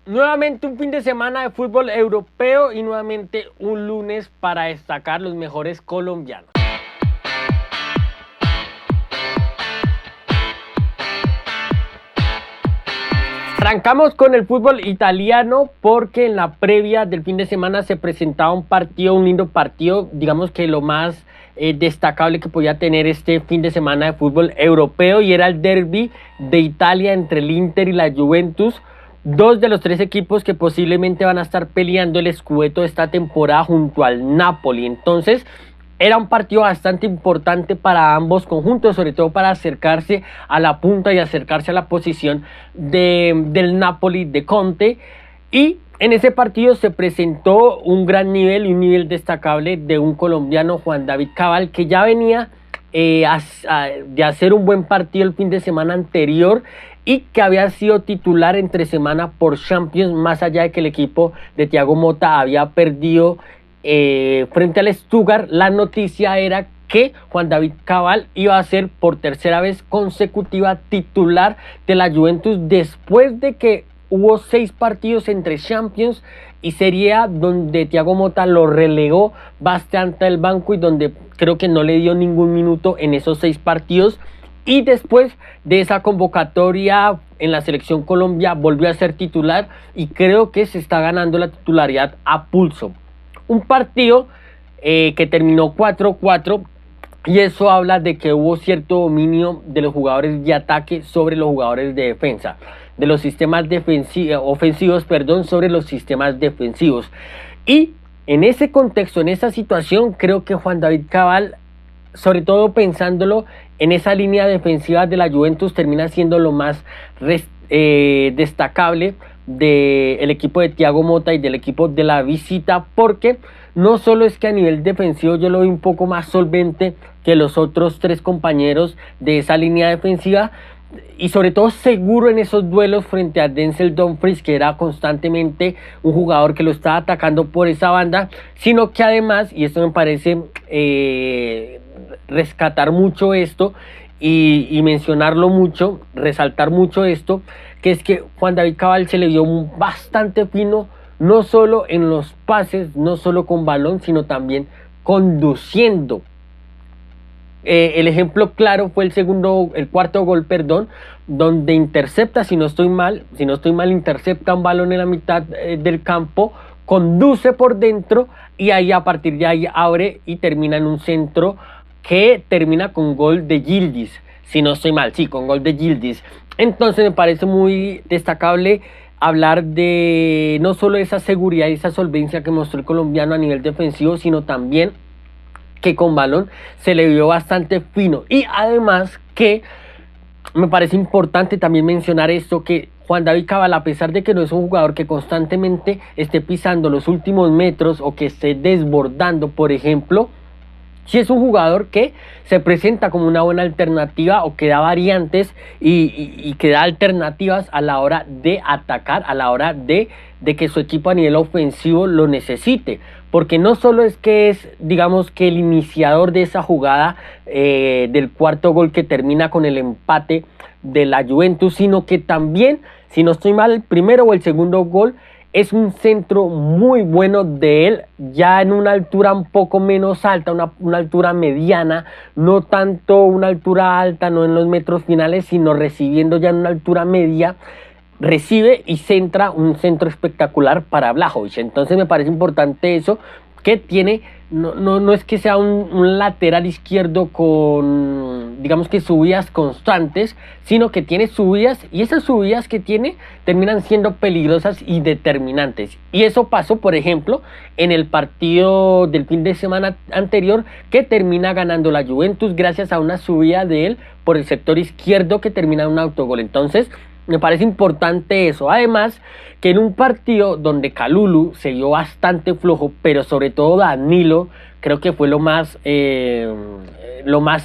Nuevamente un fin de semana de fútbol europeo y nuevamente un lunes para destacar los mejores colombianos. Arrancamos con el fútbol italiano porque en la previa del fin de semana se presentaba un lindo partido, digamos que lo más destacable que podía tener este fin de semana de fútbol europeo, y era el derbi de Italia entre el Inter y la Juventus, dos de los tres equipos que posiblemente van a estar peleando el scudetto de esta temporada junto al Napoli. Entonces era un partido bastante importante para ambos conjuntos, sobre todo para acercarse a la punta y acercarse a la posición del Napoli de Conte. Y en ese partido se presentó un gran nivel y un nivel destacable de un colombiano, Juan David Cabal, que ya venía de hacer un buen partido el fin de semana anterior y que había sido titular entre semana por Champions, más allá de que el equipo de Thiago Motta había perdido frente al Stuttgart. La noticia era que Juan David Cabal iba a ser por tercera vez consecutiva titular de la Juventus después de que hubo 6 partidos entre Champions y Serie A donde Thiago Motta lo relegó bastante al banco y donde creo que no le dio ningún minuto en esos 6 partidos. Y después de esa convocatoria en la selección Colombia volvió a ser titular y creo que se está ganando la titularidad a pulso. Un partido que terminó 4-4, y eso habla de que hubo cierto dominio de los jugadores de ataque sobre los jugadores de defensa, de los sistemas ofensivos, sobre los sistemas defensivos. Y en ese contexto, en esa situación, creo que Juan David Cabal, sobre todo pensándolo en esa línea defensiva de la Juventus, termina siendo lo más destacable del equipo de Thiago Motta y del equipo de la visita, porque no solo es que a nivel defensivo yo lo veo un poco más solvente que los otros 3 compañeros de esa línea defensiva, y sobre todo seguro en esos duelos frente a Denzel Dumfries, que era constantemente un jugador que lo estaba atacando por esa banda, sino que además, y esto me parece rescatar mucho esto y mencionarlo mucho, resaltar mucho esto, que es que Juan David Cabal se le vio bastante fino, no solo en los pases, no solo con balón, sino también conduciendo. El ejemplo claro fue el cuarto gol, donde intercepta, si no estoy mal, intercepta un balón en la mitad del campo, conduce por dentro y ahí a partir de ahí abre y termina en un centro que termina con gol de Yildiz, si no estoy mal, sí, con gol de Yildiz. Entonces me parece muy destacable hablar de no solo esa seguridad y esa solvencia que mostró el colombiano a nivel defensivo, sino también que con balón se le vio bastante fino. Y además que me parece importante también mencionar esto, que Juan David Cabal, a pesar de que no es un jugador que constantemente esté pisando los últimos metros o que esté desbordando, por ejemplo, sí es un jugador que se presenta como una buena alternativa o que da variantes y que da alternativas a la hora de atacar, a la hora de que su equipo a nivel ofensivo lo necesite. Porque no solo es que es, digamos, que el iniciador de esa jugada del cuarto gol que termina con el empate de la Juventus, sino que también, si no estoy mal, el primero o el segundo gol es un centro muy bueno de él, ya en una altura un poco menos alta, una altura mediana, no tanto una altura alta, no en los metros finales, sino recibiendo ya en una altura media, recibe y centra un centro espectacular para Vlahovic. Entonces me parece importante eso, que tiene, no es que sea un lateral izquierdo con, digamos que subidas constantes, sino que tiene subidas, y esas subidas que tiene terminan siendo peligrosas y determinantes. Y eso pasó, por ejemplo, en el partido del fin de semana anterior, que termina ganando la Juventus gracias a una subida de él por el sector izquierdo que termina en un autogol. Entonces me parece importante eso. Además, que en un partido donde Kalulu se vio bastante flojo, pero sobre todo Danilo, creo que fue lo más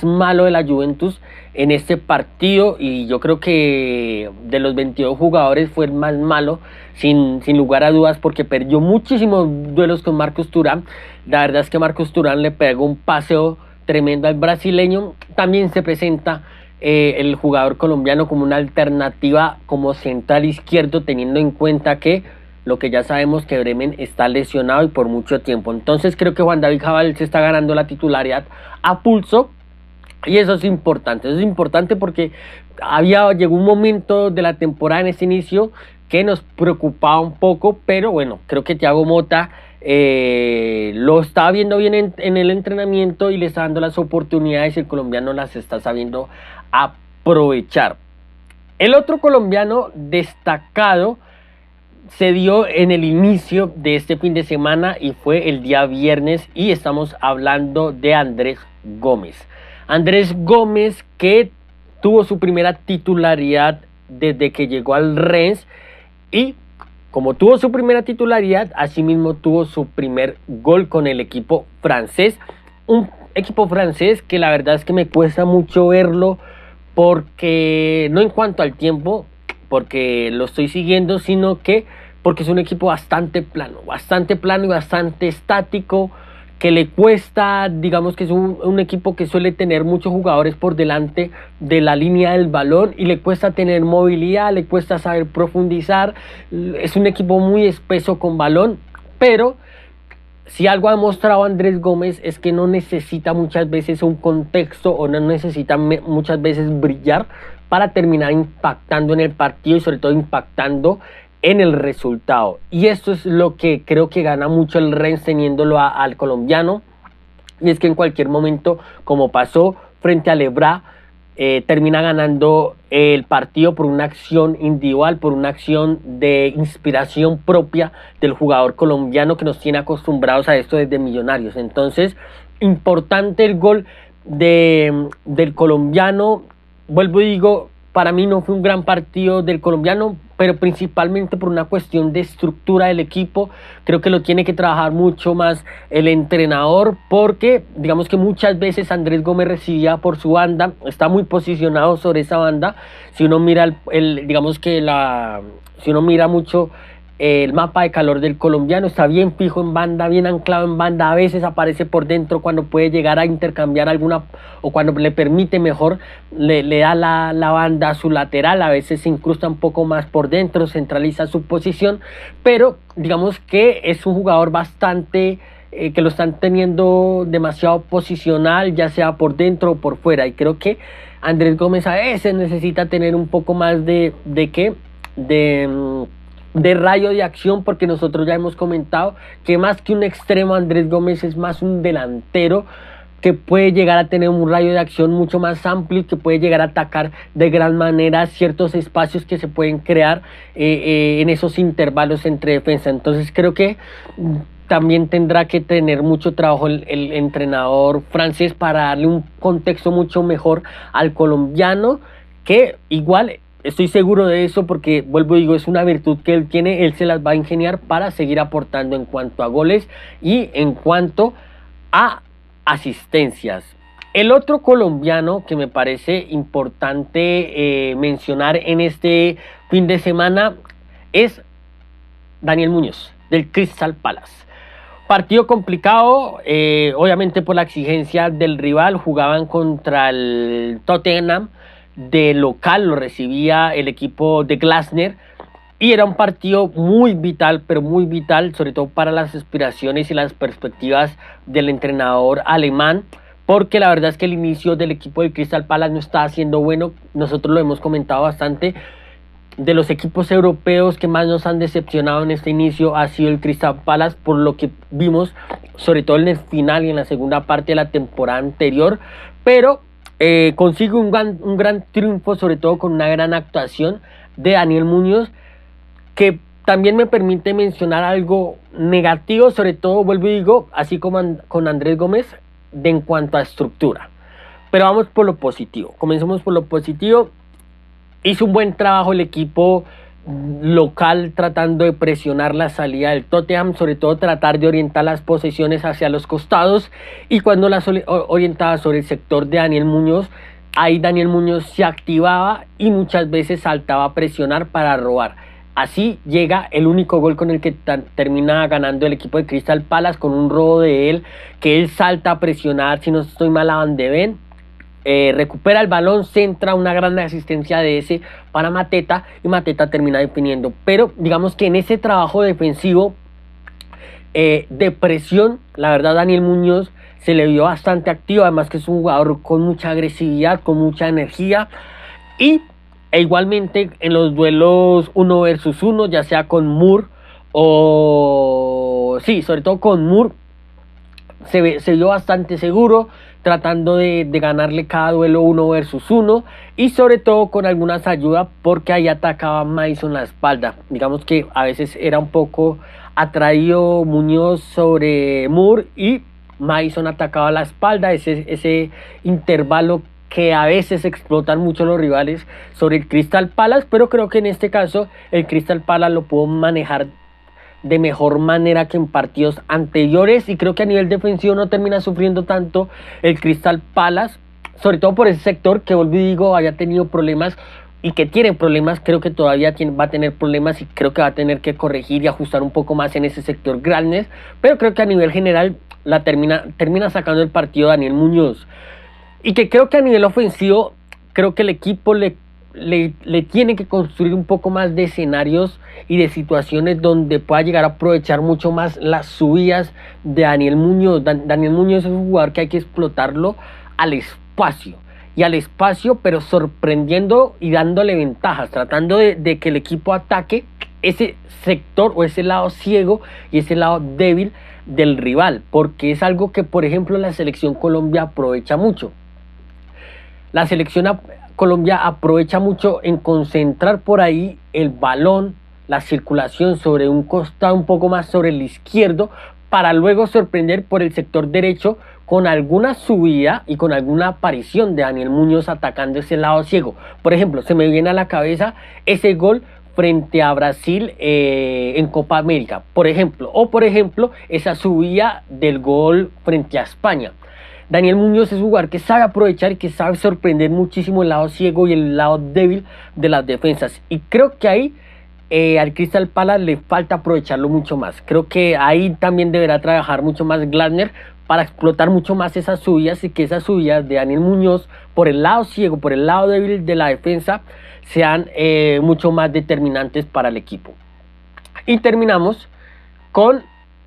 malo de la Juventus en este partido, y yo creo que de los 22 jugadores fue el más malo, sin lugar a dudas, porque perdió muchísimos duelos con Marcos Thuram. La verdad es que Marcos Thuram le pegó un paseo tremendo al brasileño. También se presenta el jugador colombiano como una alternativa como central izquierdo, teniendo en cuenta que lo que ya sabemos que Bremen está lesionado y por mucho tiempo. Entonces creo que Juan David Cabal se está ganando la titularidad a pulso. Y eso es importante porque llegó un momento de la temporada en ese inicio que nos preocupaba un poco, pero bueno, creo que Thiago Motta lo estaba viendo bien en el entrenamiento y le está dando las oportunidades y el colombiano las está sabiendo aprovechar. El otro colombiano destacado se dio en el inicio de este fin de semana y fue el día viernes, y estamos hablando de Andrés Gómez. Andrés Gómez, que tuvo su primera titularidad desde que llegó al Rennes, y como tuvo su primera titularidad, asimismo tuvo su primer gol con el equipo francés. Un equipo francés que la verdad es que me cuesta mucho verlo, porque no en cuanto al tiempo, porque lo estoy siguiendo, sino que porque es un equipo bastante plano y bastante estático, que le cuesta, digamos que es un equipo que suele tener muchos jugadores por delante de la línea del balón y le cuesta tener movilidad, le cuesta saber profundizar. Es un equipo muy espeso con balón, pero si algo ha demostrado Andrés Gómez es que no necesita muchas veces un contexto o no necesita muchas veces brillar para terminar impactando en el partido y sobre todo impactando en el resultado. Y esto es lo que creo que gana mucho el Rennes teniéndolo al colombiano, y es que en cualquier momento, como pasó frente a Lebra, termina ganando el partido por una acción individual, por una acción de inspiración propia del jugador colombiano, que nos tiene acostumbrados a esto desde Millonarios. Entonces, importante el gol del colombiano. Vuelvo y digo, para mí no fue un gran partido del colombiano, pero principalmente por una cuestión de estructura del equipo. Creo que lo tiene que trabajar mucho más el entrenador, porque digamos que muchas veces Andrés Gómez recibía por su banda, está muy posicionado sobre esa banda. Si uno mira si uno mira mucho el mapa de calor del colombiano, está bien fijo en banda, bien anclado en banda. A veces aparece por dentro cuando puede llegar a intercambiar alguna, o cuando le permite mejor, le da la banda a su lateral. A veces se incrusta un poco más por dentro, centraliza su posición, pero digamos que es un jugador bastante que lo están teniendo demasiado posicional, ya sea por dentro o por fuera, y creo que Andrés Gómez a veces necesita tener un poco más de rayo de acción, porque nosotros ya hemos comentado que más que un extremo, Andrés Gómez es más un delantero que puede llegar a tener un rayo de acción mucho más amplio y que puede llegar a atacar de gran manera ciertos espacios que se pueden crear en esos intervalos entre defensa. Entonces creo que también tendrá que tener mucho trabajo el entrenador francés para darle un contexto mucho mejor al colombiano, que igual estoy seguro de eso, porque vuelvo y digo, es una virtud que él tiene. Él se las va a ingeniar para seguir aportando en cuanto a goles y en cuanto a asistencias. El otro colombiano que me parece importante mencionar en este fin de semana es Daniel Muñoz, del Crystal Palace. Partido complicado, obviamente por la exigencia del rival. Jugaban contra el Tottenham de local, lo recibía el equipo de Glasner, y era un partido muy vital, pero muy vital, sobre todo para las aspiraciones y las perspectivas del entrenador alemán, porque la verdad es que el inicio del equipo del Crystal Palace no estaba siendo bueno. Nosotros lo hemos comentado bastante. De los equipos europeos que más nos han decepcionado en este inicio ha sido el Crystal Palace, por lo que vimos sobre todo en el final y en la segunda parte de la temporada anterior, pero consigue un gran triunfo, sobre todo con una gran actuación de Daniel Muñoz, que también me permite mencionar algo negativo, sobre todo, vuelvo y digo, así como con Andrés Gómez, en cuanto a estructura. Pero vamos por lo positivo. Comencemos por lo positivo. Hizo un buen trabajo el equipo local tratando de presionar la salida del Tottenham, sobre todo tratar de orientar las posesiones hacia los costados, y cuando las orientaba sobre el sector de Daniel Muñoz, ahí Daniel Muñoz se activaba y muchas veces saltaba a presionar para robar. Así llega el único gol con el que termina ganando el equipo de Crystal Palace, con un robo de él, que él salta a presionar, si no estoy mal, a Van de Ven. recupera el balón, centra una gran asistencia de ese para Mateta y Mateta termina definiendo. Pero digamos que en ese trabajo defensivo de presión, la verdad Daniel Muñoz se le vio bastante activo, además que es un jugador con mucha agresividad, con mucha energía e igualmente en los duelos 1 versus 1, ya sea con Moore sobre todo con Moore, se vio bastante seguro, tratando de ganarle cada duelo 1 versus 1 y sobre todo con algunas ayudas porque ahí atacaba Mason la espalda. Digamos que a veces era un poco atraído Muñoz sobre Moore y Mason atacaba la espalda, ese intervalo que a veces explotan mucho los rivales sobre el Crystal Palace, pero creo que en este caso el Crystal Palace lo pudo manejar de mejor manera que en partidos anteriores y creo que a nivel defensivo no termina sufriendo tanto el Crystal Palace, sobre todo por ese sector que volví digo había tenido problemas y que tiene problemas. Creo que todavía va a tener problemas y creo que va a tener que corregir y ajustar un poco más en ese sector Grandes, pero creo que a nivel general la termina sacando el partido Daniel Muñoz. Y que creo que a nivel ofensivo, creo que el equipo le tiene que construir un poco más de escenarios y de situaciones donde pueda llegar a aprovechar mucho más las subidas de Daniel Muñoz. Daniel Muñoz es un jugador que hay que explotarlo al espacio. Pero sorprendiendo y dándole ventajas, tratando de que el equipo ataque ese sector o ese lado ciego y ese lado débil del rival, porque es algo que, por ejemplo, la selección Colombia aprovecha mucho. La selección Colombia aprovecha mucho en concentrar por ahí el balón, la circulación sobre un costado un poco más sobre el izquierdo, para luego sorprender por el sector derecho con alguna subida y con alguna aparición de Daniel Muñoz atacando ese lado ciego. Por ejemplo, se me viene a la cabeza ese gol frente a Brasil en Copa América, por ejemplo, esa subida del gol frente a España. Daniel Muñoz es un jugador que sabe aprovechar y que sabe sorprender muchísimo el lado ciego y el lado débil de las defensas. Y creo que ahí al Crystal Palace le falta aprovecharlo mucho más. Creo que ahí también deberá trabajar mucho más Glasner para explotar mucho más esas subidas y que esas subidas de Daniel Muñoz por el lado ciego, por el lado débil de la defensa, sean mucho más determinantes para el equipo. Y terminamos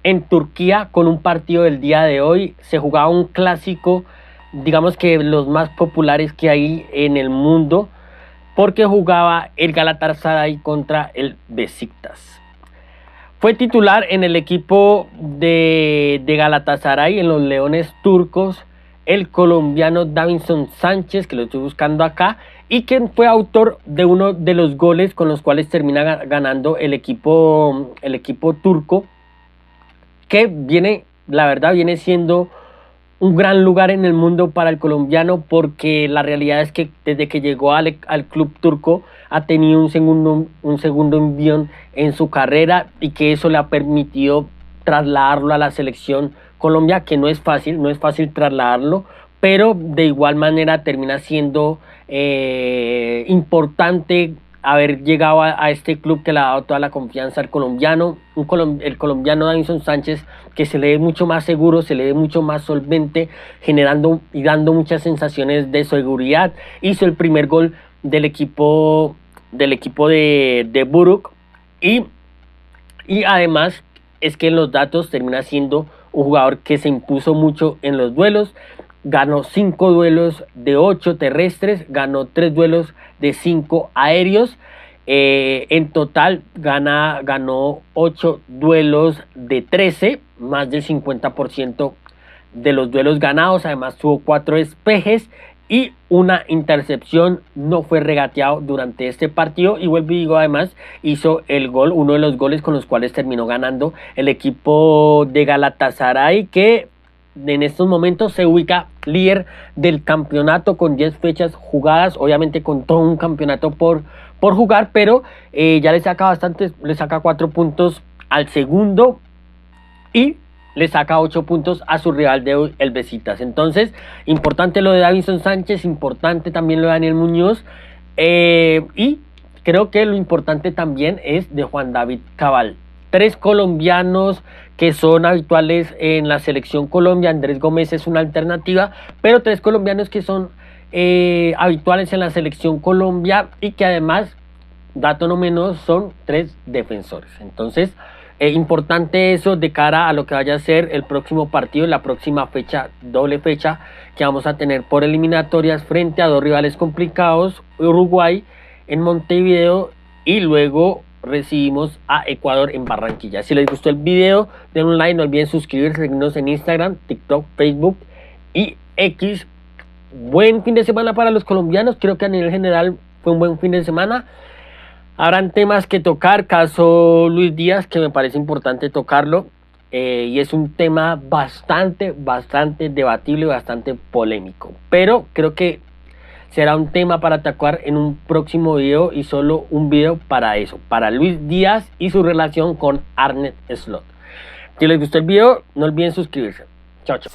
en Turquía con un partido del día de hoy. Se jugaba un clásico, digamos que los más populares que hay en el mundo, porque jugaba el Galatasaray contra el Beşiktaş. Fue titular en el equipo de Galatasaray, en los Leones turcos, el colombiano Davinson Sánchez, que lo estoy buscando acá, y quien fue autor de uno de los goles con los cuales termina ganando el equipo turco, que viene siendo un gran lugar en el mundo para el colombiano, porque la realidad es que desde que llegó al club turco ha tenido un segundo envión en su carrera y que eso le ha permitido trasladarlo a la selección Colombia, que no es fácil trasladarlo, pero de igual manera termina siendo importante haber llegado a este club que le ha dado toda la confianza al colombiano, el colombiano Davinson Sánchez, que se le ve mucho más seguro, se le ve mucho más solvente, generando y dando muchas sensaciones de seguridad. Hizo el primer gol del equipo de Buruk y además es que en los datos termina siendo un jugador que se impuso mucho en los duelos. Ganó 5 duelos de 8 terrestres, ganó 3 duelos de 5 aéreos. En total ganó 8 duelos de 13, más del 50% de los duelos ganados. Además tuvo 4 despejes y una intercepción. No fue regateado durante este partido y vuelvo y digo, además hizo uno de los goles con los cuales terminó ganando el equipo de Galatasaray, que en estos momentos se ubica líder del campeonato con 10 fechas jugadas, obviamente con todo un campeonato por jugar, pero ya le saca 4 puntos al segundo y le saca 8 puntos a su rival de hoy, el Beşiktaş. Entonces, importante lo de Davinson Sánchez, importante también lo de Daniel Muñoz, y creo que lo importante también es de Juan David Cabal. 3 colombianos que son habituales en la selección Colombia. Andrés Gómez es una alternativa, pero 3 colombianos que son habituales en la selección Colombia y que además, dato no menos, son 3 defensores. Entonces, importante eso de cara a lo que vaya a ser el próximo partido, la próxima fecha, doble fecha que vamos a tener por eliminatorias frente a 2 rivales complicados, Uruguay en Montevideo y luego recibimos a Ecuador en Barranquilla. Si les gustó el video, denle un like, no olviden suscribirse, seguirnos en Instagram, TikTok, Facebook y X. Buen fin de semana para los colombianos, creo que a nivel general fue un buen fin de semana. Habrán temas que tocar, caso Luis Díaz, que me parece importante tocarlo, y es un tema bastante debatible, bastante polémico, pero creo que será un tema para atacar en un próximo video y solo un video para eso, para Luis Díaz y su relación con Arne Slot. Si les gustó el video, no olviden suscribirse. Chao, chao.